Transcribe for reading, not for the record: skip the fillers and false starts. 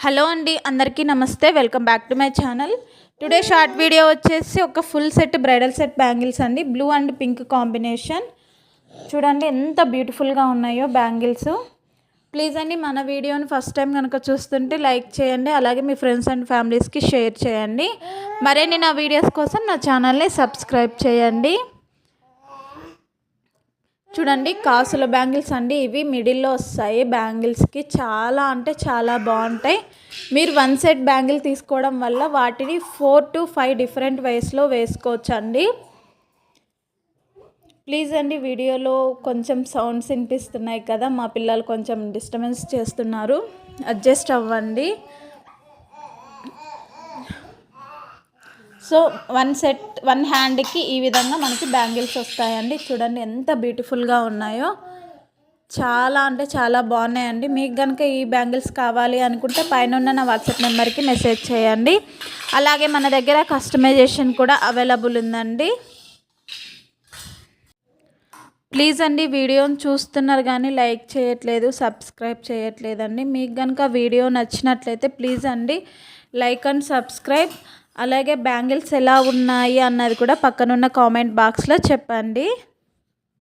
Hello అండి, అందరికీ నమస్తే. Welcome back to my channel. Today short video వచ్చేసి ఒక full set bridal set bangles అండి. Blue and pink combination. చూడండి ఎంత బ్యూటిఫుల్గా ఉన్నాయో బ్యాంగిల్స్. ప్లీజ్ అండి మన వీడియోని ఫస్ట్ టైం కనుక చూస్తుంటే లైక్ చేయండి, అలాగే మీ ఫ్రెండ్స్ అండ్ ఫ్యామిలీస్కి షేర్ చేయండి. మరిన్ని నా వీడియోస్ కోసం నా ఛానల్ని సబ్స్క్రైబ్ చేయండి. చూడండి కాసుల బ్యాంగిల్స్ అండి. ఇవి మిడిల్లో వస్తాయి. బ్యాంగిల్స్కి చాలా అంటే చాలా బాగుంటాయి. మీరు వన్ సెట్ బ్యాంగిల్ తీసుకోవడం వల్ల వాటిని 4 to 5 డిఫరెంట్ వేస్లో వేసుకోవచ్చు అండి. ప్లీజ్ అండి వీడియోలో కొంచెం సౌండ్స్ వినిపిస్తున్నాయి కదా, మా పిల్లలు కొంచెం డిస్టర్బెన్స్ చేస్తున్నారు, అడ్జస్ట్ అవ్వండి. సో వన్ హ్యాండ్కి ఈ విధంగా మనకి బ్యాంగిల్స్ వస్తాయండి. చూడండి ఎంత బ్యూటిఫుల్గా ఉన్నాయో, చాలా అంటే చాలా బాగున్నాయండి. మీకు కనుక ఈ బ్యాంగిల్స్ కావాలి అనుకుంటే పైన ఉన్న నా వాట్సాప్ నెంబర్కి మెసేజ్ చేయండి. అలాగే మన దగ్గర కస్టమైజేషన్ కూడా అవైలబుల్ ఉందండి. ప్లీజ్ అండి వీడియోని చూస్తున్నారు కానీ లైక్ చేయట్లేదు, సబ్స్క్రైబ్ చేయట్లేదండి. మీకు కనుక వీడియో నచ్చినట్లయితే ప్లీజ్ అండి లైక్ అండ్ సబ్స్క్రైబ్. అలాగే బ్యాంగిల్స్ ఎలా ఉన్నాయి అన్నది కూడా పక్కనున్న కామెంట్ బాక్స్లో చెప్పండి.